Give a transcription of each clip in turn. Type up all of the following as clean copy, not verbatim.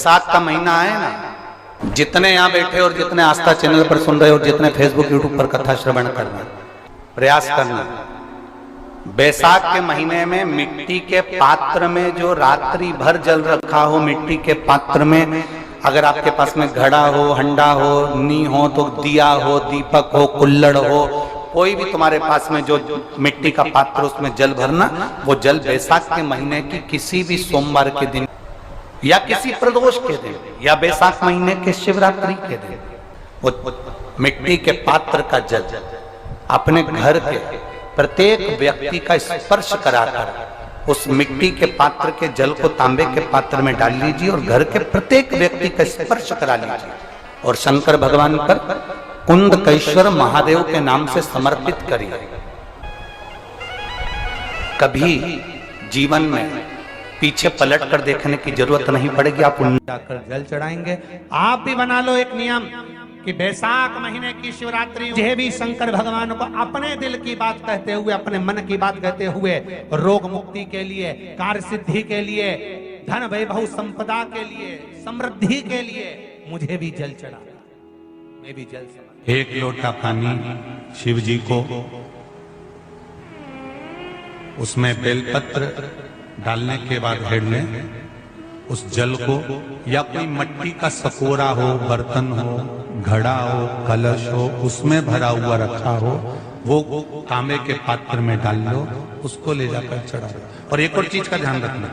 बैसाख का महीना है ना, जितने यहाँ बैठे और जितने आस्था चैनल पर सुन रहे हो, जितने फेसबुक यूट्यूब पर कथा श्रवण कर रहे, प्रयास करना, बैसाख के महीने में मिट्टी के पात्र में जो रात्रि भर जल रखा हो, मिट्टी के पात्र में अगर आपके पास में घड़ा हो, हंडा हो, नी हो, तो दिया हो, दीपक हो, कुल्लड़ हो, कोई भी तुम्हारे पास में जो मिट्टी का पात्र, उसमें जल भरना। वो जल बैसाख के महीने की किसी भी सोमवार के दिन या किसी प्रदोष के दिन या बैसाख महीने के शिवरात्रि के दिन वो मिट्टी के पात्र का जल अपने घर के प्रत्येक व्यक्ति का स्पर्श कराकर उस मिट्टी के पात्र के जल को तांबे के पात्र में डाल लीजिए और घर के प्रत्येक व्यक्ति का स्पर्श करा लीजिए और शंकर भगवान पर कुंडकेश्वर महादेव के नाम से समर्पित करिए। कभी जीवन में पीछे पलट कर देखने की जरूरत नहीं पड़ेगी। आप जाकर जल चढ़ाएंगे। आप भी बना लो एक नियम कि बैसाख महीने की शिवरात्रि मुझे भी शंकर भगवान को अपने दिल की बात कहते हुए, अपने मन की बात कहते हुए, रोग मुक्ति के लिए, कार्य सिद्धि के लिए, धन वैभव संपदा के लिए, समृद्धि के लिए मुझे भी जल चढ़ा, मैं भी जल समर्पित। एक लोटा पानी शिव जी को, उसमें बेलपत्र डालने के बाद हेड लें, उस जल को या कोई मिट्टी का सकोरा हो, बर्तन हो, घड़ा हो, कलश हो, उसमें भरा हुआ रखा हो, वो तांबे के पात्र में डाल लो, उसको ले जाकर चढ़ा दो। और एक और चीज का ध्यान रखना,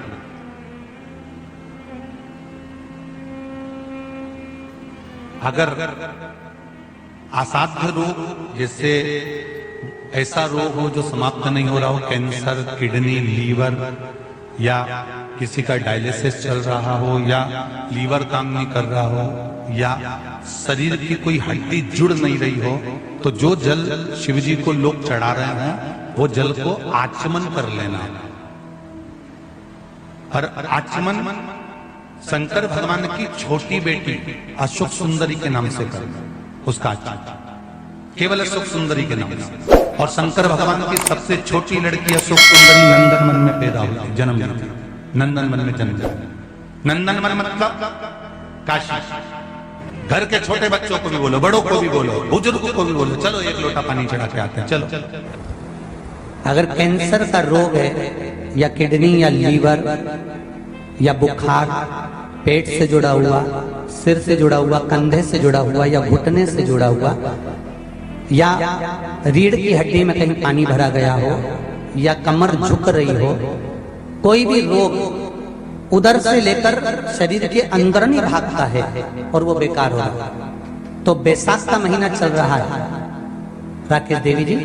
अगर असाध्य रोग, जैसे ऐसा रोग हो जो समाप्त नहीं हो रहा हो, कैंसर, किडनी, लीवर, या किसी का डायलिसिस चल रहा हो, या लीवर काम नहीं कर रहा हो, या शरीर की कोई हड्डी जुड़ नहीं रही हो, तो जो जल शिवजी को लोग चढ़ा रहे हैं वो जल को आचमन कर लेना। और आचमन शंकर भगवान की छोटी बेटी अशोक सुंदरी के नाम से करना, उसका आचमन केवल अशोक सुंदरी के नाम से। और शंकर भगवान की सबसे छोटी लड़की अशोक सुंदरी नंदनवन में पैदा हुई, जन्म ली, नंदनवन में जन्म लिया। नंदनवन मतलब काशी। घर के छोटे बच्चों को भी बोलो, बड़ों को भी बोलो, बुजुर्गों को भी बोलो, चलो एक लोटा पानी चढ़ा के आते हैं, चलो। अगर कैंसर का रोग है या किडनी या लीवर या बुखार, पेट से जुड़ा हुआ, सिर से जुड़ा हुआ, कंधे से जुड़ा हुआ या घुटने से जुड़ा हुआ, या रीढ़ की हड्डी में कहीं पानी भरा गया हो, या कमर झुक रही हो, कोई भी रोग उधर से लेकर शरीर के अंदर नहीं भागता है और वो बेकार हो रहा है। तो बैसाख का महीना चल रहा है राकेश देवी जी,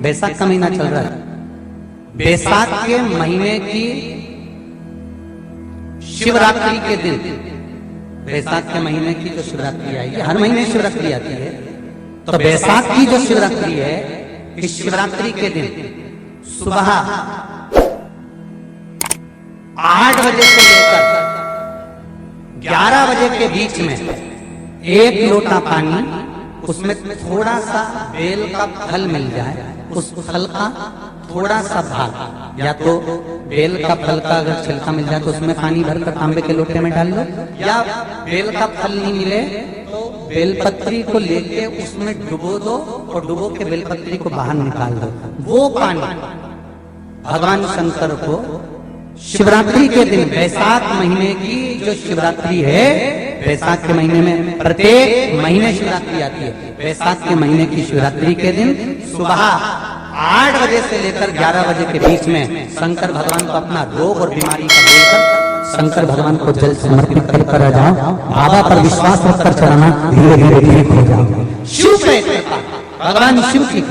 बैसाख का महीना चल रहा है। बैसाख के महीने की शिवरात्रि के दिन, बैसाख के महीने की जो शिवरात्रि आई है, हर महीने शिवरात्रि आती है, तो बैसाख की जो शिवरात्रि है, इस शिवरात्रि के दिन सुबह 8 बजे से लेकर 11 बजे के बीच में एक लोटा पानी, उसमें थोड़ा सा बेल का फल मिल जाए, उस फल का थोड़ा सा भाग, या तो बेल का फल का अगर छिलका मिल जाए तो उसमें पानी भरकर तांबे के लोटे में डाल लो, या बेल का फल नहीं मिले तो बेलपत्री को लेके उसमें डुबो दो और डुबो के बेलपत्री को बाहर निकाल दो। वो पानी भगवान शंकर को शिवरात्रि के दिन, बैसाख महीने की जो शिवरात्रि है, बैसाख के महीने में प्रत्येक महीने शिवरात्रि आती है, बैसाख के महीने की शिवरात्रि के दिन सुबह 8 बजे से लेकर 11 बजे के बीच में शंकर भगवान को अपना रोग और बीमारी का बोलकर शंकर भगवान को जल समर्पित कर आ जाओ। बाबा पर विश्वास रखकर चढ़ाना, धीरे धीरे ठीक हो जाओ। शिव पे भगवान शिव की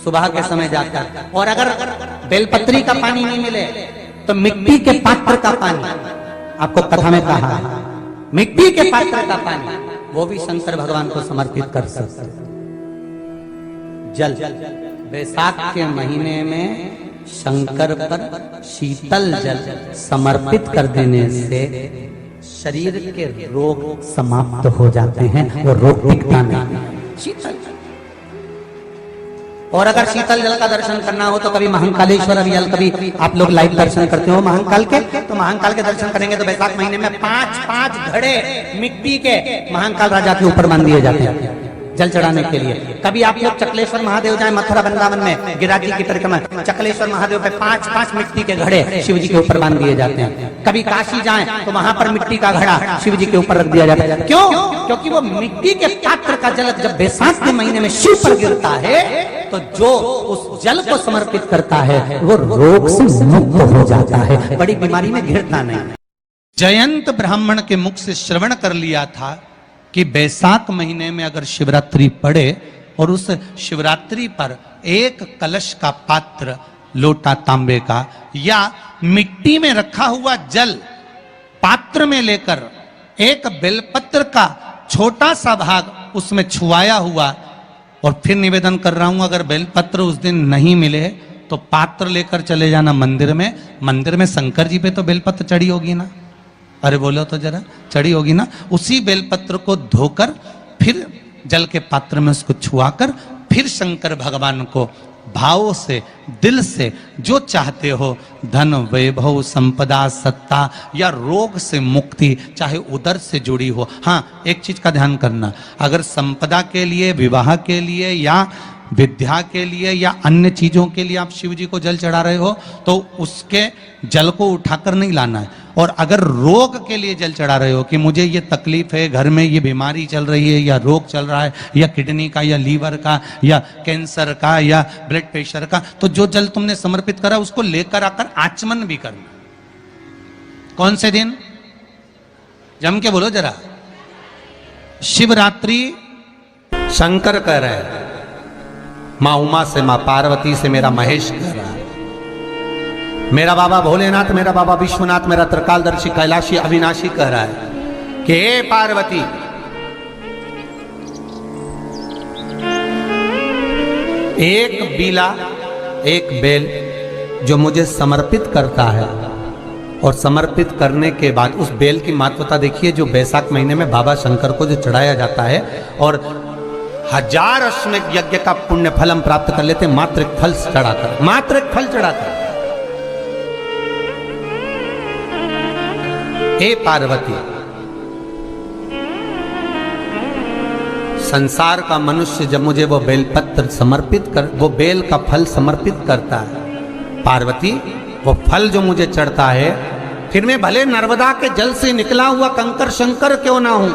सुबह के समय जाकर, और अगर बेलपत्री का पानी नहीं मिले तो मिट्टी के पात्र का पानी, आपको कथा में कहा, मिट्टी के पात्र का पानी, वो भी शंकर भगवान को समर्पित कर सकते। जल बैसाख के महीने में शंकर पर शीतल जल समर्पित कर देने से शरीर के रोग समाप्त हो जाते हैं और रोग टिकता नहीं। शीतल और अगर शीतल जल का दर्शन करना हो तो कभी महाकालेश्वर अभियाल कभी आप लोग लाइव दर्शन करते हो महाकाल के, तो महाकाल के दर्शन करेंगे तो बैसाख महीने में 5-5 घड़े मिट्टी के महाकाल राजा के ऊपर बांध दिए जाते हैं जल चढ़ाने के लिए। कभी आप लोग चकलेश्वर महादेव जाए मथुरा वृंदावन में गिरिराज जी की परिक्रमा, चकलेश्वर महादेव पे 5-5 मिट्टी के घड़े शिव जी के ऊपर बांध दिए जाते हैं। कभी काशी जाएं तो वहां पर मिट्टी का घड़ा शिव जी के ऊपर रख दिया जाता है। क्यों? क्योंकि वो मिट्टी के पात्र का जल जब बैसाख के महीने में शिव पर गिरता है तो जो उस जल को समर्पित करता है वो रोग से मुक्त हो जाता है, बड़ी बीमारी में घिरता नहीं। जयंत ब्राह्मण के मुख से श्रवण कर लिया था कि बैसाख महीने में अगर शिवरात्रि पड़े और उस शिवरात्रि पर एक कलश का पात्र लोटा तांबे का या मिट्टी में रखा हुआ जल पात्र में लेकर एक बेलपत्र का छोटा सा भाग उसमें छुआया हुआ, और फिर निवेदन कर रहा हूं अगर बेलपत्र उस दिन नहीं मिले तो पात्र लेकर चले जाना मंदिर में। मंदिर में शंकर जी पे तो बेलपत्र चढ़ी होगी ना, अरे बोलो तो जरा, चढ़ी होगी ना। उसी बेलपत्र को धोकर फिर जल के पात्र में उसको छुआकर फिर शंकर भगवान को भाव से दिल से जो चाहते हो, धन वैभव संपदा सत्ता या रोग से मुक्ति चाहे उधर से जुड़ी हो। हाँ, एक चीज का ध्यान करना, अगर संपदा के लिए, विवाह के लिए या विद्या के लिए या अन्य चीजों के लिए आप शिव जी को जल चढ़ा रहे हो तो उसके जल को उठाकर नहीं लाना है। और अगर रोग के लिए जल चढ़ा रहे हो कि मुझे ये तकलीफ है, घर में ये बीमारी चल रही है या रोग चल रहा है या किडनी का या लीवर का या कैंसर का या ब्लड प्रेशर का, तो जो जल तुमने समर्पित करा उसको लेकर आकर आचमन भी करना। कौन से दिन? जम के बोलो जरा। शिवरात्रि। शंकर कह रहे हैं, माँ उमा से, माँ पार्वती से मेरा महेश कह रहा है, मेरा बाबा भोलेनाथ, मेरा बाबा विश्वनाथ, मेरा त्रिकालदर्शी कैलाशी अविनाशी कह रहा है कि हे पार्वती, एक बीला, एक बेल जो मुझे समर्पित करता है और समर्पित करने के बाद उस बेल की महत्वता देखिए, जो बैसाख महीने में बाबा शंकर को जो चढ़ाया जाता है और 1000 अश्वमेध यज्ञ का पुण्य फल हम प्राप्त कर लेते मात्र एक फल चढ़ाकर, मात्र एक फल चढ़ाकर। हे पार्वती, संसार का मनुष्य जब मुझे वो बेलपत्र समर्पित कर, वो बेल का फल समर्पित करता है, पार्वती वो फल जो मुझे चढ़ता है, फिर मैं भले नर्मदा के जल से निकला हुआ कंकर शंकर क्यों ना हूं,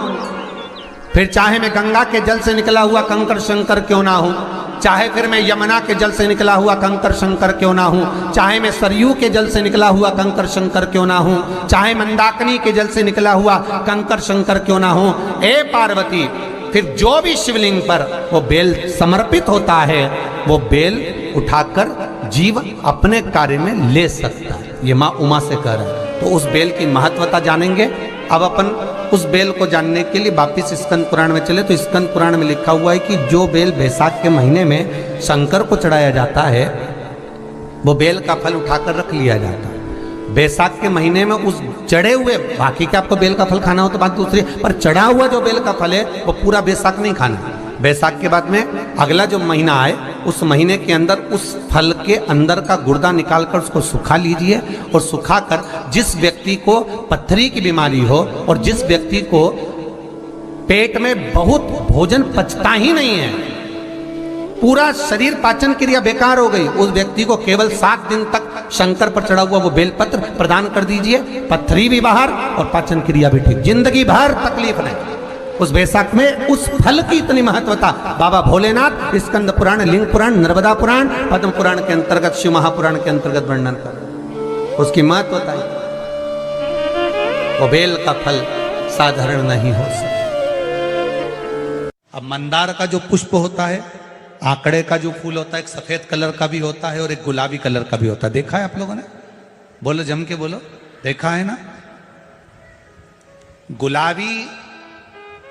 फिर चाहे मैं गंगा के जल से निकला हुआ कंकर शंकर क्यों ना हूं, चाहे फिर मैं यमुना के जल से निकला हुआ कंकर शंकर क्यों ना हूं, चाहे मैं सरयू के जल से निकला हुआ कंकर शंकर क्यों ना हूं, चाहे मंदाकिनी के जल से निकला हुआ कंकर शंकर क्यों ना हूं, ए पार्वती, फिर जो भी शिवलिंग पर वो बेल समर्पित होता है वो बेल उठाकर जीव अपने कार्य में ले सकता है। ये माँ उमा से कह रहा है। तो उस बेल की महत्वता जानेंगे। अब अपन उस बेल को जानने के लिए वापिस स्कंद पुराण में चले तो स्कंद पुराण में लिखा हुआ है कि जो बेल बैसाख के महीने में शंकर को चढ़ाया जाता है वो बेल का फल उठाकर रख लिया जाता है। बैसाख के महीने में उस चढ़े हुए, बाकी के आपको बेल का फल खाना हो तो बात दूसरी, पर चढ़ा हुआ जो बेल का फल है वो पूरा बैसाख नहीं खाना। बैसाख के बाद में अगला जो महीना आए उस महीने के अंदर उस फल के अंदर का गुर्दा निकालकर उसको सुखा लीजिए और सुखाकर जिस व्यक्ति को पथरी की बीमारी हो और जिस व्यक्ति को पेट में बहुत भोजन पचता ही नहीं है, पूरा शरीर पाचन क्रिया बेकार हो गई, उस व्यक्ति को केवल 7 दिन तक शंकर पर चढ़ा हुआ वो बेलपत्र प्रदान कर दीजिए। पथरी भी बाहर और पाचन क्रिया भी ठीक, जिंदगी भर तकलीफ नहीं। उस बैसाख में उस फल की इतनी महत्वता बाबा भोलेनाथ स्कंद पुराण, लिंग पुराण, नर्मदा पुराण, पद्म पुराण के अंतर्गत, शिव महापुराण के अंतर्गत वर्णन कर उसकी महत्वता है। वो बेल का फल साधारण नहीं हो सकता। अब मंदार का जो पुष्प होता है, आंकड़े का जो फूल होता है, एक सफेद कलर का भी होता है और एक गुलाबी कलर का भी होता है। देखा है आप लोगों ने? बोलो, जम के बोलो, देखा है ना? गुलाबी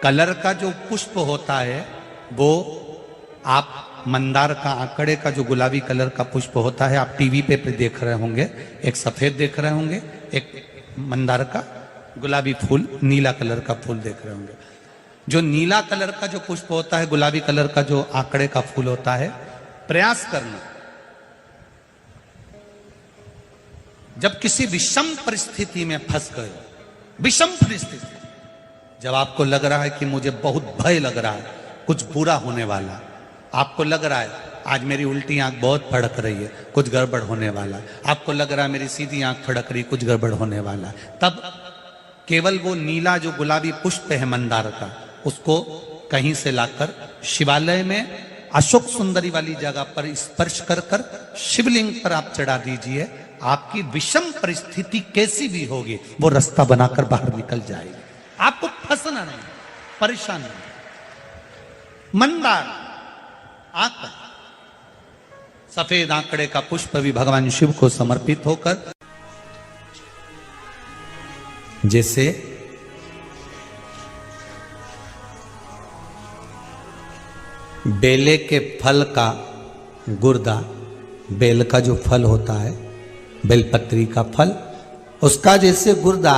कलर का जो पुष्प होता है वो आप मंदार का, आंकड़े का जो गुलाबी कलर का पुष्प होता है आप टीवी पे देख रहे होंगे, एक सफेद देख रहे होंगे, एक मंदार का गुलाबी फूल, नीला कलर का फूल देख रहे होंगे। जो नीला कलर का जो पुष्प होता है, गुलाबी कलर का जो आंकड़े का फूल होता है, प्रयास करना। जब किसी विषम परिस्थिति में फंस गए, विषम परिस्थिति, जब आपको लग रहा है कि मुझे बहुत भय लग रहा है, कुछ बुरा होने वाला, आपको लग रहा है आज मेरी उल्टी आंख बहुत फड़क रही है, कुछ गड़बड़ होने वाला है, आपको लग रहा है मेरी सीधी आंख फड़क रही, कुछ गड़बड़ होने वाला है, तब केवल वो नीला जो गुलाबी पुष्प है मंदार का, उसको कहीं से लाकर शिवालय में अशोक सुंदरी वाली जगह पर स्पर्श कर कर शिवलिंग पर आप चढ़ा दीजिए। आपकी विषम परिस्थिति कैसी भी होगी वो रास्ता बनाकर बाहर निकल जाएगी, आपको फंसना नहीं, परेशान नहीं। मंदार आंकड़ा, सफेद आंकड़े का पुष्प भी भगवान शिव को समर्पित होकर, जैसे बेले के फल का गुर्दा, बेल का जो फल होता है, बेलपत्री का फल, उसका जैसे गुर्दा,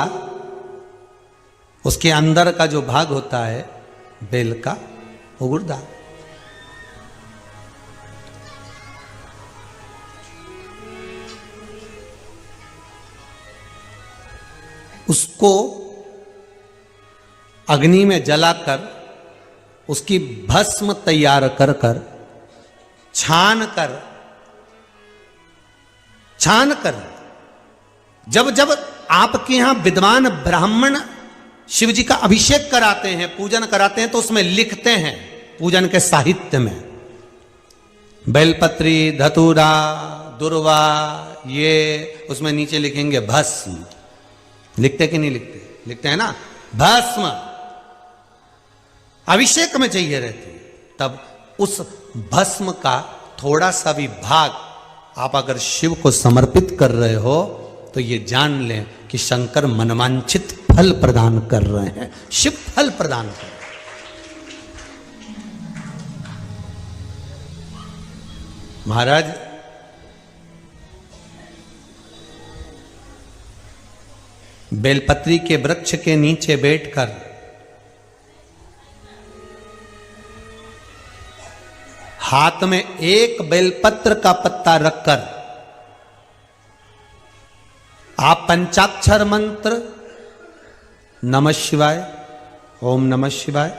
उसके अंदर का जो भाग होता है बेल का, वो गुर्दा, उसको अग्नि में जलाकर उसकी भस्म तैयार कर कर छान कर जब जब आपके यहां विद्वान ब्राह्मण शिव जी का अभिषेक कराते हैं, पूजन कराते हैं, तो उसमें लिखते हैं पूजन के साहित्य में बेलपत्री, धतूरा, दुर्वा, ये उसमें नीचे लिखेंगे भस्म। लिखते कि नहीं लिखते? लिखते हैं ना, भस्म अभिषेक में चाहिए रहती है। तब उस भस्म का थोड़ा सा भी भाग आप अगर शिव को समर्पित कर रहे हो तो ये जान लें कि शंकर मनवांछित फल प्रदान कर रहे हैं, शिव फल प्रदान कर रहे हैं। महाराज बेलपत्री के वृक्ष के नीचे बैठकर हाथ में एक बेलपत्र का पत्ता रखकर आप पंचाक्षर मंत्र नमः शिवाय, ओम नमः शिवाय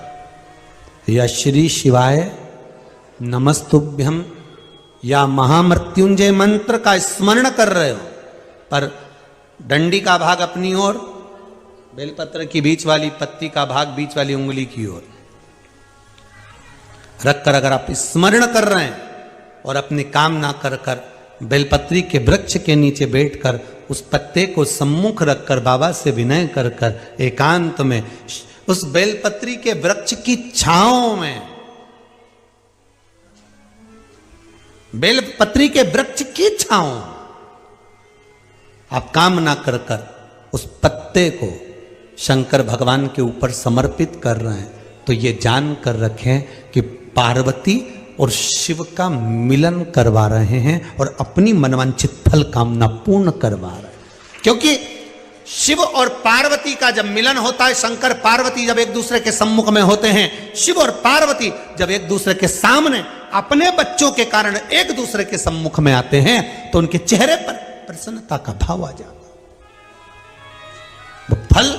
या श्री शिवाय नमस्तुभ्यम या महामृत्युंजय मंत्र का स्मरण कर रहे हो, पर डंडी का भाग अपनी ओर, बेलपत्र की बीच वाली पत्ती का भाग बीच वाली उंगली की ओर रखकर अगर आप स्मरण कर रहे हैं और अपनी कामना कर कर बेलपत्री के वृक्ष के नीचे बैठकर उस पत्ते को सम्मुख रखकर बाबा से विनय कर कर एकांत में उस बेलपत्री के वृक्ष की छांव में, बेलपत्री के वृक्ष की छांव आप कामना कर कर उस पत्ते को शंकर भगवान के ऊपर समर्पित कर रहे हैं, तो ये जान कर रखें कि पार्वती और शिव का मिलन करवा रहे हैं और अपनी मनवांछित फल कामना पूर्ण करवा रहे हैं। क्योंकि शिव और पार्वती का जब मिलन होता है, शंकर पार्वती जब एक दूसरे के सम्मुख में होते हैं, शिव और पार्वती जब एक दूसरे के सामने अपने बच्चों के कारण एक दूसरे के सम्मुख में आते हैं, तो उनके चेहरे पर प्रसन्नता का भाव आ जाता। वो फल,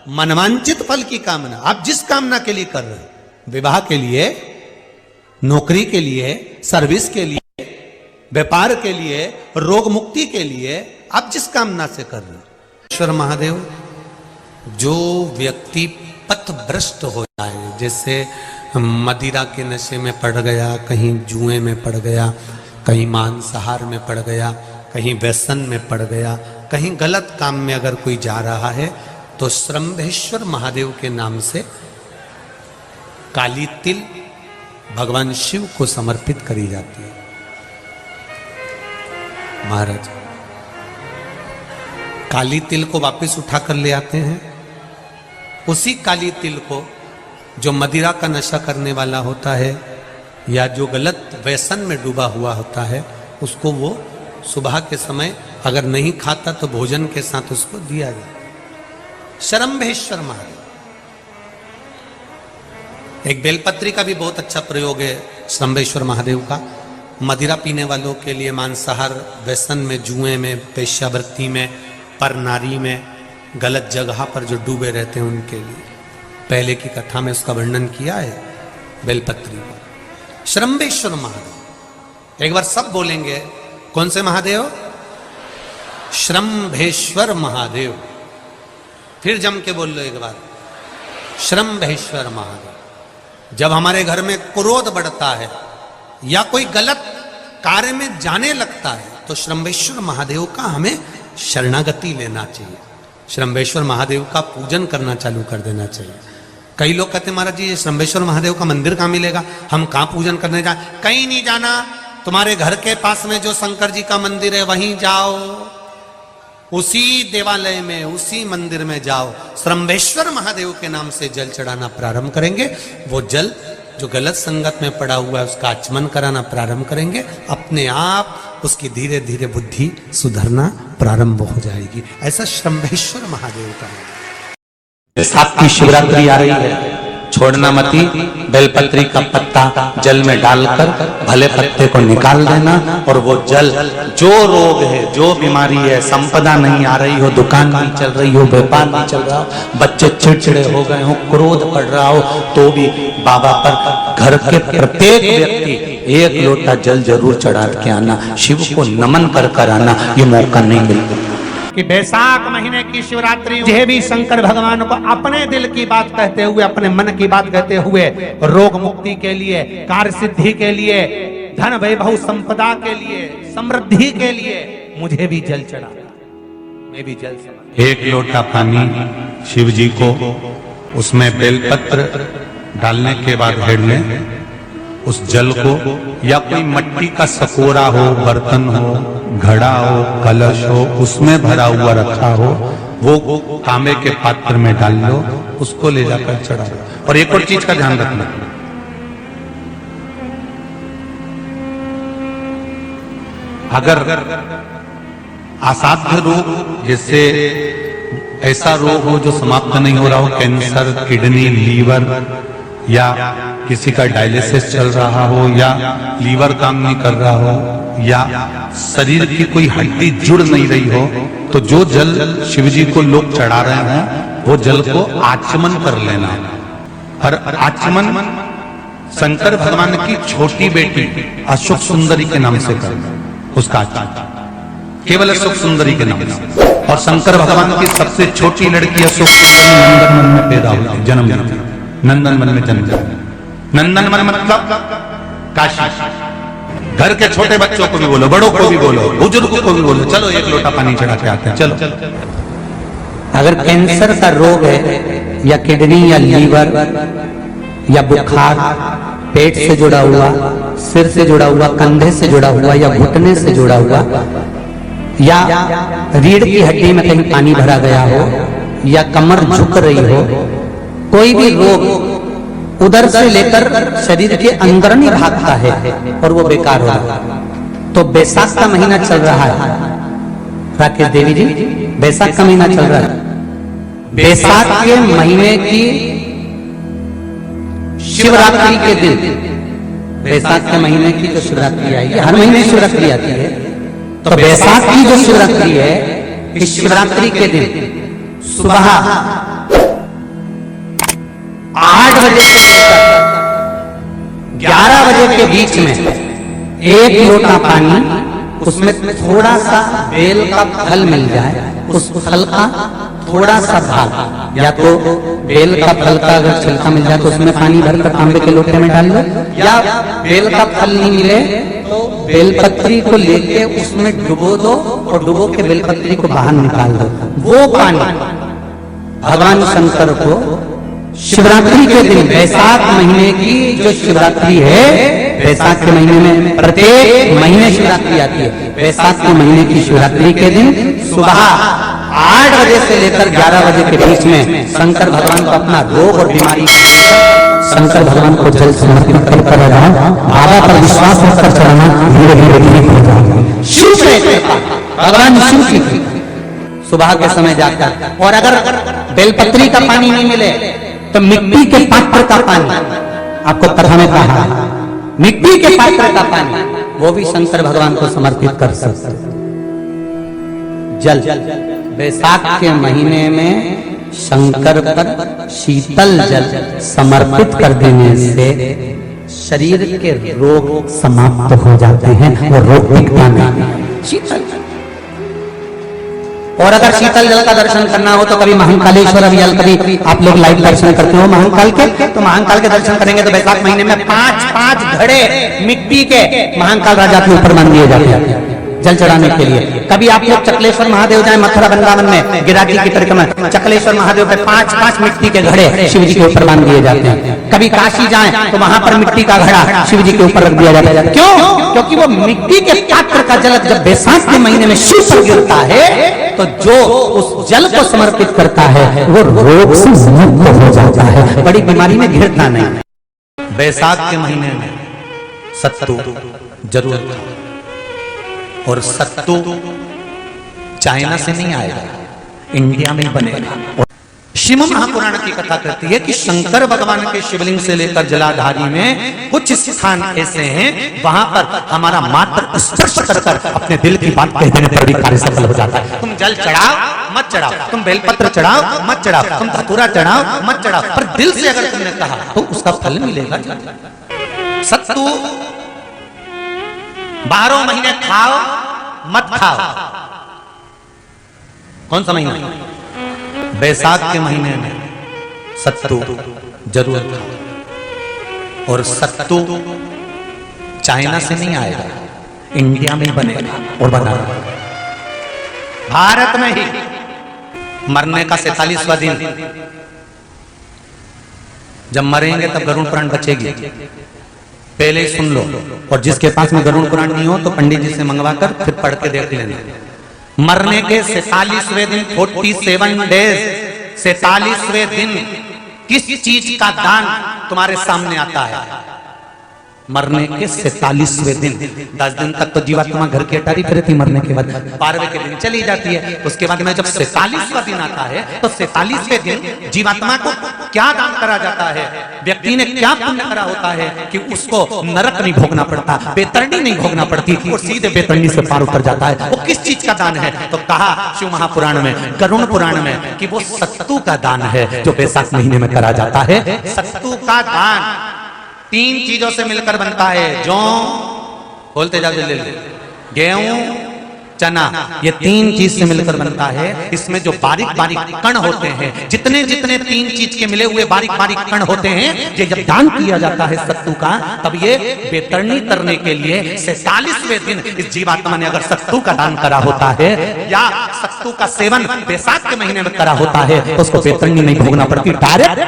मनवांचित फल की कामना, आप जिस कामना के लिए कर रहे हैं, विवाह के लिए, नौकरी के लिए, सर्विस के लिए, व्यापार के लिए, रोग मुक्ति के लिए, आप जिस कामना से कर रहे हैं, ईश्वर महादेव, जो व्यक्ति पथभ्रष्ट हो जाए, जैसे मदिरा के नशे में पड़ गया, कहीं जुए में पड़ गया, कहीं मांसाहार में पड़ गया, कहीं व्यसन में पड़ गया, कहीं गलत काम में अगर कोई जा रहा है, तो श्रंभेश्वर महादेव के नाम से काली तिल भगवान शिव को समर्पित करी जाती है। महाराज काली तिल को वापस उठाकर ले आते हैं, उसी काली तिल को जो मदिरा का नशा करने वाला होता है या जो गलत व्यसन में डूबा हुआ होता है, उसको वो सुबह के समय अगर नहीं खाता तो भोजन के साथ उसको दिया जाता है। श्रंभेश्वर महादेव, एक बेलपत्री का भी बहुत अच्छा प्रयोग है श्रंभेश्वर महादेव का। मदिरा पीने वालों के लिए, मांसाहार, व्यसन में, जुए में, वेश्यावृत्ति में, पर नारी में, गलत जगह पर जो डूबे रहते हैं उनके लिए। पहले की कथा में उसका वर्णन किया है बेलपत्री पर। श्रम्भेश्वर महादेव, एक बार सब बोलेंगे, कौन से महादेव? श्रम्भेश्वर महादेव। फिर जम के बोल लो एक बार, श्रम्भेश्वर महादेव। जब हमारे घर में क्रोध बढ़ता है या कोई गलत कार्य में जाने लगता है तो श्रम्भेश्वर महादेव का हमें शरणागति लेना चाहिए, श्रम्भेश्वर महादेव का पूजन करना चालू कर देना चाहिए। कई लोग कहते हैं महाराज जी ये श्रम्भेश्वर महादेव का मंदिर कहाँ मिलेगा, हम कहाँ पूजन करने जाए? कहीं नहीं जाना, तुम्हारे घर के पास में जो शंकर जी का मंदिर है वहीं जाओ, उसी देवालय में, उसी मंदिर में जाओ, श्रम्भेश्वर महादेव के नाम से जल चढ़ाना प्रारंभ करेंगे। वो जल जो गलत संगत में पड़ा हुआ है उसका आचमन कराना प्रारंभ करेंगे, अपने आप उसकी धीरे धीरे बुद्धि सुधरना प्रारंभ हो जाएगी। ऐसा श्रम्भेश्वर महादेव का है। साथ की शिवरात्रि आ रही है, छोड़ना मती। बेलपत्री का पत्ता जल में डालकर भले पत्ते को निकाल देना, और वो जल, जो रोग है, जो बीमारी है, संपदा नहीं आ रही हो, दुकान नहीं चल रही हो, व्यापार नहीं चल रहा हो, बच्चे चिड़चिड़े हो गए हो, क्रोध पड़ रहा हो, तो भी बाबा पर घर के प्रत्येक व्यक्ति एक लोटा जल जरूर चढ़ा के आना, शिव को नमन कर आना। ये मौका नहीं मिलता कि बैसाख महीने की शिवरात्रि मुझे भी शंकर भगवान को अपने दिल की बात कहते हुए, अपने मन की बात कहते हुए, रोग मुक्ति के लिए, कार्य सिद्धि के लिए, धन वैभव संपदा के लिए, समृद्धि के लिए मुझे भी जल चढ़ा, मैं भी जल चढ़ा। एक लोटा पानी शिव जी को, उसमें बेलपत्र डालने के बाद हेड लें उस जल को, या कोई मिट्टी का सकोरा हो, बर्तन हो, घड़ा हो, कलश हो, उसमें भरा हुआ रखा हो, वो तांबे के पात्र में डाल लो, उसको ले जाकर चढ़ा दो। और एक और चीज का ध्यान रखना, अगर असाध्य रोग, जैसे ऐसा रोग हो जो समाप्त नहीं हो रहा हो, कैंसर, किडनी, लीवर, या किसी का डायलिसिस चल रहा हो, या लीवर काम नहीं कर रहा हो, या शरीर की कोई हड्डी जुड़ नहीं रही हो, तो जो जल शिवजी को लोग चढ़ा रहे हैं वो जल को आचमन कर लेना। और आचमन शंकर भगवान की छोटी बेटी अशोक सुंदरी के नाम से करना, उसका आचमन केवल अशोक सुंदरी के नाम से। और शंकर भगवान की सबसे छोटी लड़की अशोक सुंदरी नंदनवन में पैदा हुई, जन्म लेती, नंदनवन में जन्म। नंदनवन मतलब काशी। घर के छोटे बच्चों को भी बोलो, बड़ों को भी बोलो, बुजुर्गों को भी बोलो, चलो एक लोटा पानी चढ़ा के आते हैं, चलो। अगर कैंसर का रोग है, या किडनी, या लीवर, या बुखार, पेट से जुड़ा हुआ, सिर से जुड़ा हुआ, कंधे से जुड़ा हुआ, या घुटने से जुड़ा हुआ, या रीढ़ की हड्डी में कहीं पानी भरा गया हो, या कमर झुक रही हो, कोई भी रोग उधर से लेकर शरीर के अंदर नहीं भागता है और वो बेकार हो रहा है। तो बैसाख का महीना चल रहा है राकेश देवी जी, बैसाख का महीना चल रहा है। बैसाख के महीने की शिवरात्रि के दिन, बैसाख के महीने की जो शिवरात्रि आएगी, हर महीने शिवरात्रि आती है, तो बैसाख की जो शिवरात्रि है, इस शिवरात्रि के दिन सुबह 8 बजे से लेकर 11 बजे के बीच में एक लोटा पानी, उसमें थोड़ा सा बेल का फल मिल जाए, उस फल का थोड़ा सा भाग, या तो बेल का फल का अगर छिलका मिल जाए तो उसमें पानी भरकर तांबे के लोटे में डाल लो, या बेल का फल नहीं मिले तो बेलपत्री को लेके उसमें डुबो दो और डुबो के बेलपत्री को बाहर निकाल दो। वो पानी भगवान शंकर को शिवरात्रि के दिन, बैसाख महीने की जो शिवरात्रि है, बैसाख के महीने में प्रत्येक महीने शिवरात्रि आती है, बैसाख के महीने की शिवरात्रि के दिन सुबह 8 बजे से लेकर 11 बजे के बीच में शंकर भगवान को अपना रोग और बीमारी, शंकर भगवान को जल समर्पित कर रहा, बाबा पर विश्वास रखकर चढ़ाना, धीरे धीरे ठीक हो जाएगा। शिव से भगवान शिव की सुबह के समय जाकर, और अगर बेलपत्री का पानी नहीं मिले तो मिट्टी के पात्र का पानी, आपको कथा में कहा मिट्टी के पात्र का पानी वो भी शंकर भगवान को समर्पित कर सकते। जल बैसाख के महीने में शंकर पर शीतल जल समर्पित कर देने से शरीर के रोग समाप्त हो जाते हैं, वो रोग टिकता नहीं। शीतल, और अगर शीतल जल का दर्शन करना हो तो कभी महाकालेश्वर अभियान, कभी आप लोग लाइव दर्शन करते हो महाकाल के, तो महाकाल के दर्शन करेंगे तो बैसाख महीने में 5-5 घड़े मिट्टी के महाकाल राजा के ऊपर मान दिए जाते हैं जल चढ़ाने के लिए। कभी आप लोग चकलेश्वर महादेव जाए मथुरा वृंदावन में गिरिराज जी की परिक्रमा, चकलेश्वर महादेव पे 5-5 मिट्टी के घड़े शिव जी के ऊपर बांध दिए जाते हैं। कभी काशी जाएं तो वहां पर मिट्टी का घड़ा शिव जी के ऊपर रख दिया जाता है। क्यों? क्योंकि वो मिट्टी के पात्र का जल जब बैसाख के महीने में शिव पर गिरता है तो जो उस जल को समर्पित करता है वो रोग से मुक्त हो जाता है, बड़ी बीमारी में घिरता नहीं। बैसाख के महीने में सत्तू जरूर खाओ, और सत्तू चाइना से नहीं आएगा, इंडिया में बनेगा। शिव महापुराण की कथा कहती है कि शंकर भगवान के शिवलिंग से लेकर जलाधारी में कुछ स्थान ऐसे हैं वहां पर हमारा मात्र स्पर्श कर अपने दिल की बात कह देने पर भी कार्य सफल हो जाता है। तुम जल चढ़ाओ मत चढ़ाओ, तुम बेलपत्र चढ़ाओ मत चढ़ाओ, तुम धतूरा चढ़ाओ मत चढ़ाओ, पर दिल से अगर तुमने कहा तो उसका फल मिलेगा। सत्तू 12 महीने खाओ मत खाओ। कौन सा महीना? बैसाख के महीने में सत्तू जरूर खाओ, और सत्तू चाइना से नहीं आएगा, इंडिया में बनेगा और बना भारत में ही। मरने का 47वां दिन, जब मरेंगे तब गरुड़ पुराण बचेगी, पहले ही सुन लो। और जिसके पास में गरुड़ पुराण नहीं हो तो पंडित जी से मंगवाकर फिर पढ़ के देख लेना। मरने के 47वें दिन 47 डेज, 47वें दिन किस चीज का दान तुम्हारे सामने आता है? मरने के 47वें दिन। 10 दिन तक तो जीवात्मा घर की अटारी फिरती, मरने के बाद 12वें के दिन चली जाती है। उसके बाद में जब 47वां दिन आता है तो 47वें दिन जीवात्मा को क्या दान करा जाता है? व्यक्ति ने क्या पुण्य करा होता है कि उसको नरक नहीं भोगना पड़ता, बेतरणी नहीं भोगना पड़ती, और सीधे बेतरणी से पार उतर जाता है। वो किस चीज का दान है? तो कहा शिव महापुराण में, गरुड़ पुराण में, कि वो सत्तू का दान है जो बैसाख महीने में करा जाता है। सत्तू का दान 3 चीजों से मिलकर बनता है। जौ, बोलते जाओ जल्दी, गेहूं, चना, ये 3 चीज से मिलकर बनता है। इसमें जो बारीक बारीक कण होते हैं, जितने जितने 3 चीज के मिले हुए बारीक बारीक कण होते हैं, ये जब दान किया जाता है सत्तू का, तब ये बेतरणी करने के लिए 47वें दिन इस जीवात्मा ने अगर सत्तू का दान करा होता है या सत्तू का सेवन बैसाख के महीने में करा होता है तो उसको बेतरणी नहीं भोगना पड़ती, डायरेक्ट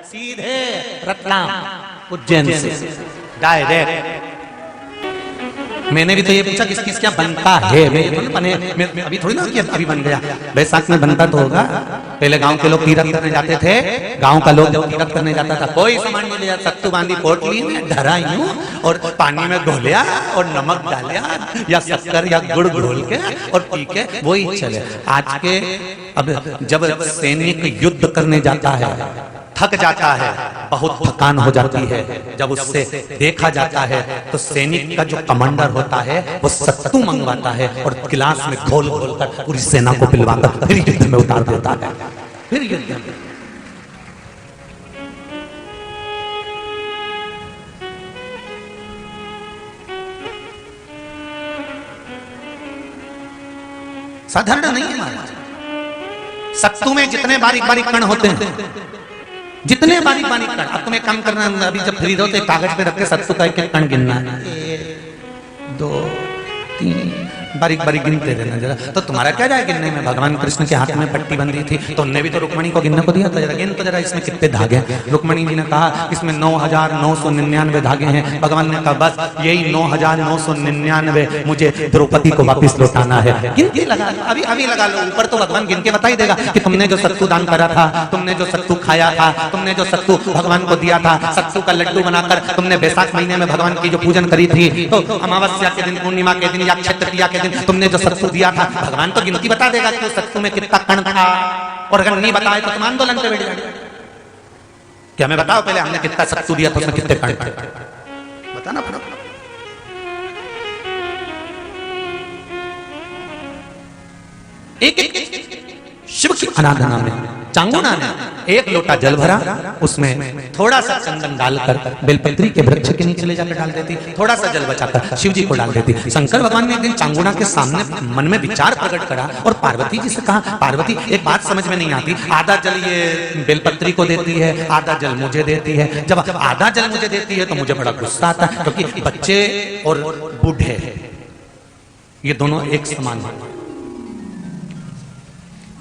सीधे रतलाम उज्जैन से डायरेक्ट। मैंने भी तो ये पूछा किस किस क्या बनता है, मैं अभी थोड़ी ना कि अभी बन गया। बैसाख में बनता तो होगा। पहले गांव के लोग तीरथ करने जाते थे, गांव का लोग जब तीरथ करने जाता था कोई सामान नहीं ले जाता, सत्तू बांधी पोटली में धरा यूं और पानी में घोलिया और नमक डालिया या शक्कर या गुड़ घोल के और पी के वही चले। आज के अब जब सैनिक युद्ध करने जाता है, थक जाता है, बहुत थकान हो जाती है, जब उससे देखा जाता है तो सैनिक का जो कमांडर होता है वो सत्तू मंगवाता है और गिलास में घोल घोल कर पूरी सेना को पिलवाकर फिर युद्ध में उतार देता है। फिर युद्ध में साधारण नहीं है महाराज। सत्तू में जितने बारीक बारीक कण होते हैं, जितने बारीक बारीक कण, अब तुम्हें कम करना, अभी जब फ्री हो तो कागज पे रख के सत्तू का एक कण गिनना, 1 2 3 बारीक बारीक गिनते रहना जरा। तो तुम्हारा क्या जाए गिनने में? भगवान कृष्ण के हाथ में पट्टी बंधी थी तो उनने भी तो रुक्मणी को गिनने को दिया था, जरा गिन तो जरा इसमें कितने धागे। रुक्मणी जी ने कहा इसमें 9,999 धागे हैं। भगवान ने कहा बस यही 9,999 मुझे द्रौपदी को वापिस लौटाना है। गिनती लगा लो, अभी अभी लगा लो, ऊपर तो भगवान गिन के बता ही देगा कि तुमने जो सत्तू दान करा था, तुमने जो सत्तू खाया था, तुमने जो सत्तू भगवान को दिया था, सत्तू का लड्डू बनाकर तुमने बैसाख महीने में भगवान की जो पूजन करी थी, तो अमावस्या के दिन, पूर्णिमा के दिन या अक्षय तृतीया के दिन तुमने जो सत्तू दिया था, भगवान तो गिनती बता देगा कि सत्तू में कितना कण था। और अगर नहीं बताए तो तुम आंदोलन पे बैठ जाओगे कि हमें बताओ पहले हमने कितना सत्तू दिया था, उसमें कितने कण थे। बताना पड़ा। एक शिव की आराधना में चांगुना ने एक लोटा जल भरा, उसमें थोड़ा सा चंदन डालकर बेलपत्री के वृक्ष के नीचे ले जाकर डाल देती, थोड़ा सा जल बचाकर शिव जी को डाल देती। शंकर भगवान ने एक दिन चांगुना के सामने मन में विचार प्रकट करा और पार्वती जी से कहा, पार्वती एक बात समझ में नहीं आती, आधा जल ये बेलपत्री को देती है, आधा जल मुझे देती है। जब आधा जल मुझे देती है तो मुझे बड़ा गुस्सा आता है, क्योंकि बच्चे और बूढ़े ये दोनों एक समान है।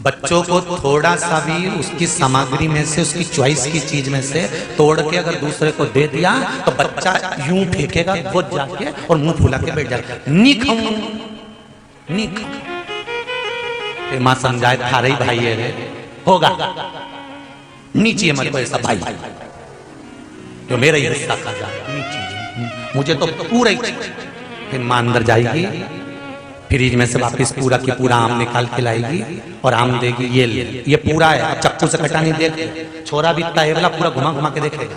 बच्चों को थोड़ा सा भी उसकी सामग्री में से, उसकी चॉइस की चीज में से तोड़ के अगर दूसरे को दे दिया तो बच्चा यूं फेंकेगा, वो जाके और मुंह फुला के बैठ जाएगा, नी खाऊं नी खाऊं। मां समझाए थारे भाई है रे, होगा नीचे मत ऐसा भाई जो मेरा ही हिस्सा खा जाएगा, नीचे मुझे तो पूरा ही। फिर मां अंदर जाएगी, फ्रिज में से वापिस पूरा की पूरा आम निकाल के लाएगी और आम देगी, ये पूरा है, चक्कू से कटा नहीं देख, छोरा भी इतना है वाला, पूरा घुमा घुमा के देखेगा।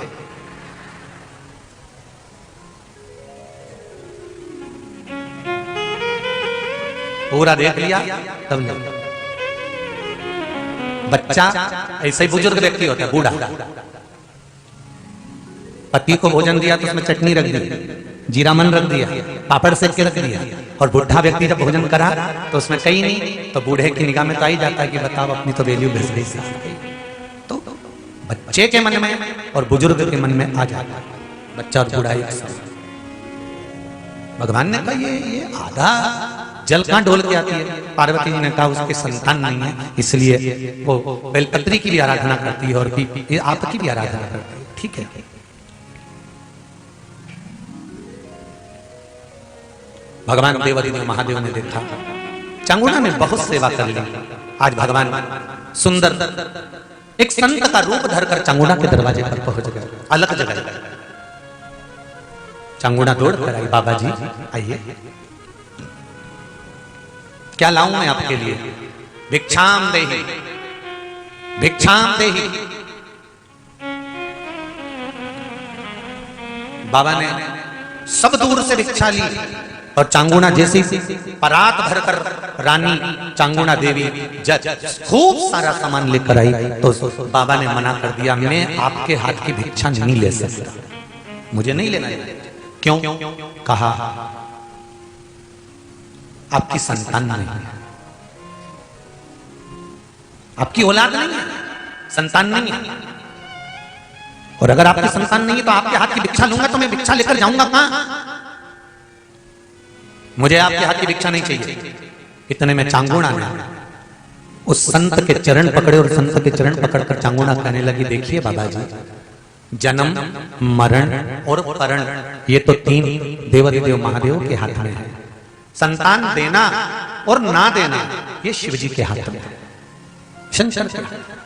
पूरा देख लिया तब नहीं। बच्चा ऐसे ही बुजुर्ग व्यक्ति होता है, बूढ़ा, पति को भोजन दिया तो उसमें चटनी रख दी, जीरा मन रख दिया, पापड़ सेक के रख दिया, और बुढ़ा व्यक्ति जब भोजन करा तो उसमें कहीं नहीं, तो बूढ़े की निगाह में तो ही जाता है कि बताओ अपनी तो वैल्यू घस गई। तो बच्चे के मन में और बुजुर्ग के मन में आ जाता है, बच्चा और बूढ़ा एक साथ। भगवान ने कहा ये आधा जल कहां ढोल के आती है? पार्वती जी ने कहा उसके संतान नहीं है, इसलिए वो बेलपत्री की भी आराधना करती है और आपकी भी आराधना करती है। ठीक है, भगवान देवादिदेव महादेव ने देखा चांगुना ने बहुत सेवा कर ली। आज भगवान सुंदर एक संत का रूप धरकर चांगुना के दरवाजे पर पहुंच गए, अलग जगह। चांगुना दौड़ कर आई, बाबा जी आइए, क्या लाऊं मैं आपके लिए? भिक्षाम देहि, भिक्षाम देहि। बाबा ने सब दूर से भिक्षा ली और चांगुना जैसी परात भरकर रानी चांगुना देवी खूब सारा सामान लेकर आई, तो बाबा ने मना कर दिया, मैं आपके हाथ की भिक्षा नहीं ले सकता, मुझे नहीं लेना। क्यों? कहा आपकी संतान नहीं है, आपकी औलाद नहीं है, संतान नहीं है, और अगर आपकी संतान नहीं है तो आपके हाथ की भिक्षा लूंगा तो मैं भिक्षा लेकर जाऊंगा कहां? मुझे आपके हाथ की भिक्षा नहीं चाहिए। इतने में चांगुना ने उस संत के चरण पकड़े और संत के चरण पकड़कर चांगुना कहने लगी, देखिए बाबा जी, जन्म मरण और परण ये तो तीन देवादिदेव महादेव के हाथ में है, संतान देना और ना देना ये शिव जी के हाथ में है, शंकर के हाथ में।